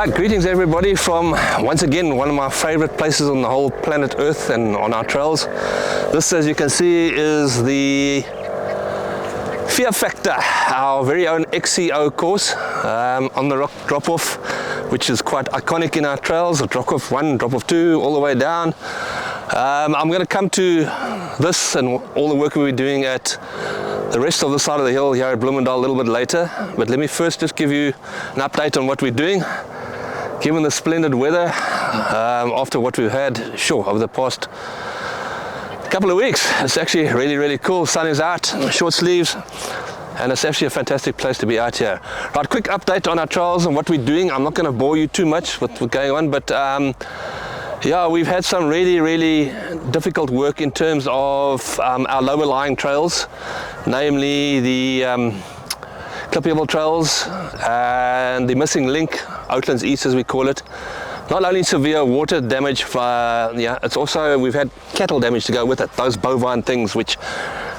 Right, greetings everybody from, once again, one of my favorite places on the whole planet Earth and on our trails. This, as you can see, is the Fear Factor, our very own XCO course on the rock drop-off, which is quite iconic in our trails, a drop-off 1, drop-off 2, all the way down. I'm going to come to this and all the work we'll be doing at the rest of the side of the hill here at Bloemendal a little bit later, but let me first just give you an update on what we're doing. Given the splendid weather, after what we've had, over the past couple of weeks, it's actually really cool. Sun is out, short sleeves, and it's actually a fantastic place to be out here. Right, quick update on our trails and what we're doing. I'm not going to bore you too much with what's going on, but yeah, we've had some really difficult work in terms of our lower lying trails, namely the Clippy trails and the missing link, Outlands East as we call it. Not only severe water damage, it's also, we've had cattle damage to go with it, those bovine things which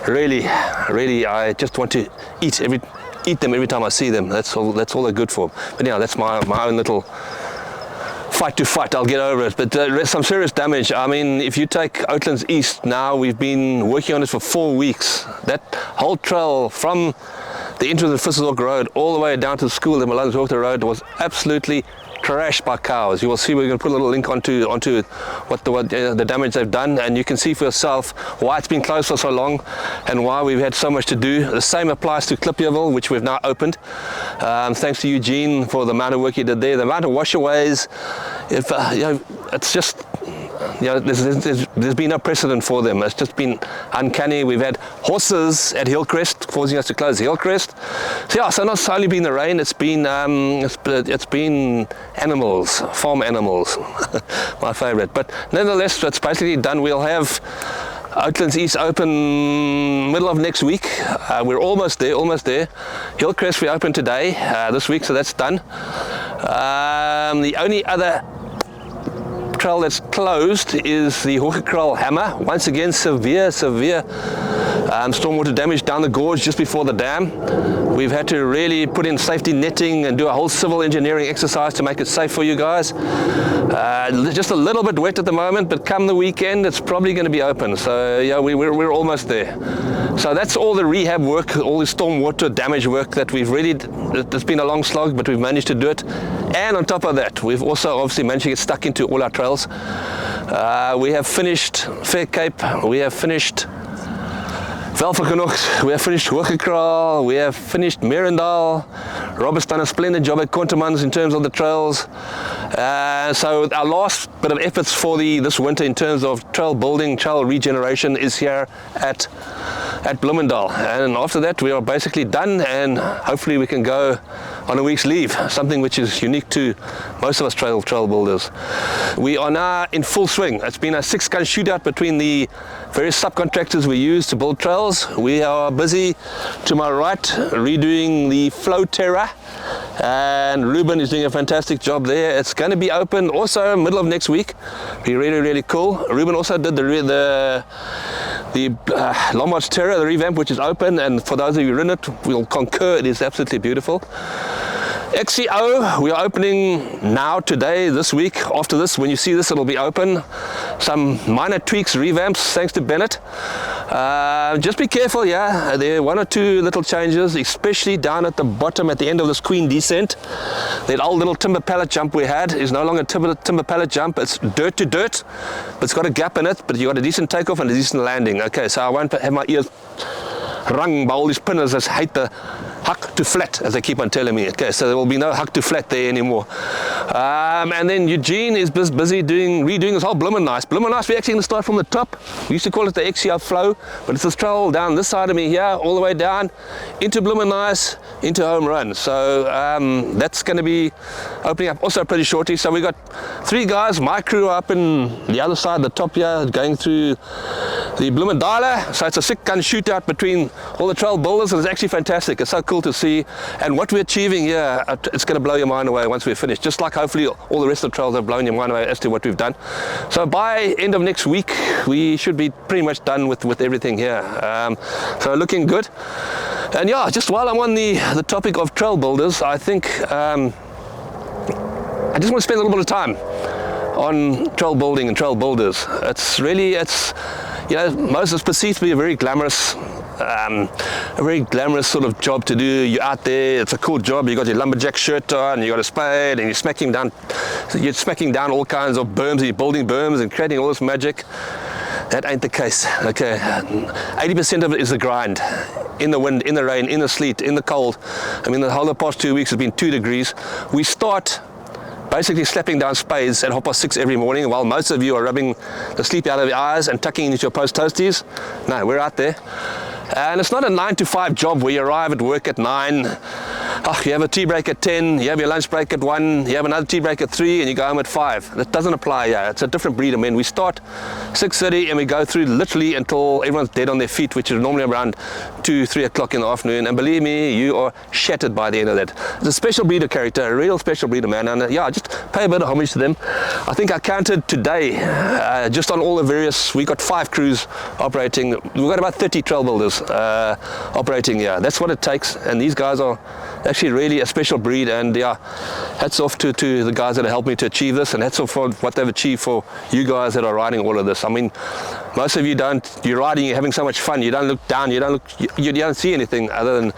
really I just want to eat them every time I see them. That's all they're good for. But yeah, that's my own little fight. I'll get over it. But some serious damage. I mean, if you take Outlands East now, we've been working on it for 4 weeks. That whole trail from the entrance of Visselhoek Road all the way down to the school, the Malone's Water Road, was absolutely trashed by cows. You will see, we're going to put a little link onto what the damage they've done, and you can see for yourself why it's been closed for so long and why we've had so much to do. The same applies to Clippyville, which we've now opened. Thanks to Eugene for the amount of work he did there. The amount of washaways, it's just, there's been no precedent for them. It's just been uncanny. We've had horses at Hillcrest causing us to close Hillcrest. So not only been the rain, it's been animals, farm animals, my favorite. But nevertheless, that's basically done. We'll have Outlands East open middle of next week. We're almost there. Hillcrest we open today, this week, so that's done. The only other trail that's closed is the Hawkerkraal Hammer. Once again, severe stormwater damage down the gorge just before the dam. We've had to really put in safety netting and do a whole civil engineering exercise to make it safe for you guys. Just a little bit wet at the moment, but come the weekend it's probably going to be open. So yeah, we're almost there. So that's all the rehab work, all the stormwater damage work that we've really, it's been a long slog, but we've managed to do it. And on top of that, we've also obviously managed to get stuck into all our trails. We have finished Fair Cape, we have finished Velvergenoeg, we have finished Hawkerkraal, we have finished Merendal. Robert's done a splendid job at Kontemans in terms of the trails. So our last bit of efforts for this winter in terms of trail building, trail regeneration is here at Bloemendal. And after that we are basically done, and hopefully we can go on a week's leave, something which is unique to most of us trail builders. We are now in full swing. It's been a 6-gun shootout between the various subcontractors we use to build trails. We are busy to my right redoing the Flow Terra, and Ruben is doing a fantastic job there. It's going to be open also middle of next week. Be really cool. Ruben also did the Lombard's Terra, the revamp, which is open, and for those of you who are in it, we'll concur, it is absolutely beautiful. XCO, we are opening now, today, this week. After this, when you see this, it'll be open. Some minor tweaks, revamps, thanks to Bennett. Just be careful, yeah, there are 1 or 2 little changes, especially down at the bottom at the end of this Queen descent. That old little timber pallet jump we had is no longer timber pallet jump, it's dirt to dirt, but it's got a gap in it, but you got a decent takeoff and a decent landing. Okay, so I won't have my ears rung by all these pinners that hate the huck to flat, as they keep on telling me. Okay, so there will be no huck to flat there anymore. And then Eugene is busy redoing this whole Bloemendal. Bloemendal, we're actually going to start from the top. We used to call it the XCO Flow, but it's this trail down this side of me here, all the way down into Bloemendal, into Home Run. So that's going to be opening up also pretty shortly. So we got 3 guys, my crew are up in the other side, the top here, going through the Bloemendal. So it's a 6-gun shootout between all the trail builders, and it's actually fantastic. It's so cool to see, and what we're achieving here, it's going to blow your mind away once we're finished, just like hopefully all the rest of the trails have blown your mind away as to what we've done. So by end of next week we should be pretty much done with everything here, so looking good. And yeah, just while I'm on the topic of trail builders, I think I just want to spend a little bit of time on trail building and trail builders. It's you know, most of it's perceived to be a very glamorous sort of job to do. You're out there, it's a cool job, you got your lumberjack shirt on, you got a spade, and you're smacking down all kinds of berms, and you're building berms and creating all this magic. That ain't the case. Okay, 80% of it is the grind. In the wind, in the rain, in the sleet, in the cold. I mean, the whole of the past 2 weeks has been 2 degrees. We start basically slapping down spades at 6:30 every morning, while most of you are rubbing the sleep out of your eyes and tucking into your post toasties. No, we're out there. And it's not a 9 to 5 job where you arrive at work at 9, you have a tea break at 10, you have your lunch break at 1, you have another tea break at 3, and you go home at 5. That doesn't apply here. It's a different breed of men. We start 6:30 and we go through literally until everyone's dead on their feet, which is normally around 2, 3 o'clock in the afternoon. And believe me, you are shattered by the end of that. It's a special breed of character, a real special breed of man. And just pay a bit of homage to them. I think I counted today, just on all the various, we got 5 crews operating. We've got about 30 trail builders operating here. That's what it takes, and these guys are actually really a special breed. And hats off to the guys that have helped me to achieve this, and hats off for what they've achieved for you guys that are riding all of this. I mean, most of you you're riding, you're having so much fun, you don't look down, you don't see anything other than,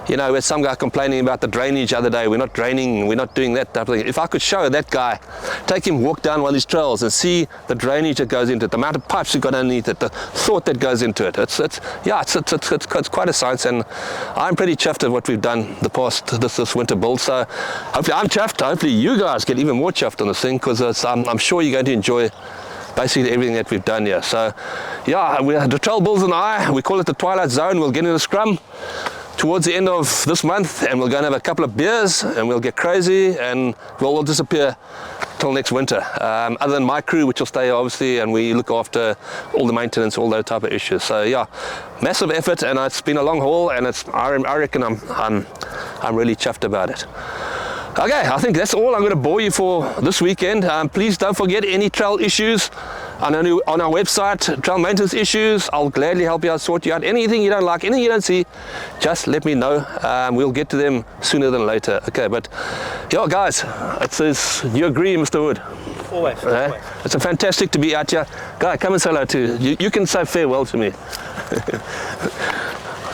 you know, there's some guy complaining about the drainage the other day. We're not draining, we're not doing that type of thing. If I could show that guy, take him walk down one of these trails and see the drainage that goes into it, the amount of pipes you've got underneath it, the thought that goes into it, it's quite a science. And I'm pretty chuffed at what we've done this winter build. So hopefully I'm chuffed, hopefully you guys get even more chuffed on this thing, because I'm sure you're going to enjoy basically everything that we've done here. So the trail bulls and we call it the Twilight Zone. We'll get in a scrum towards the end of this month, and we'll go and have a couple of beers, and we'll get crazy, and we'll all disappear till next winter. Other than my crew, which will stay obviously, and we look after all the maintenance, all those type of issues. So massive effort, and it's been a long haul, and I reckon I'm really chuffed about it. Okay, I think that's all I'm going to bore you for this weekend. Please don't forget any trail issues on our website, trail maintenance issues. I'll gladly help you out, sort you out. Anything you don't like, anything you don't see, just let me know. We'll get to them sooner than later. Okay, but guys, you agree, Mr. Wood? Always. It's a fantastic to be out here. Guy, come and say hello too. You can say farewell to me.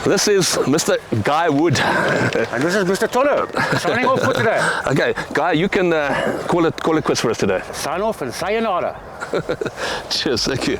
This is Mr. Guy Wood. And this is Mr. Tono, signing off for today. Okay, Guy, you can call it quits for us today. Sign off and sayonara. Cheers, thank you.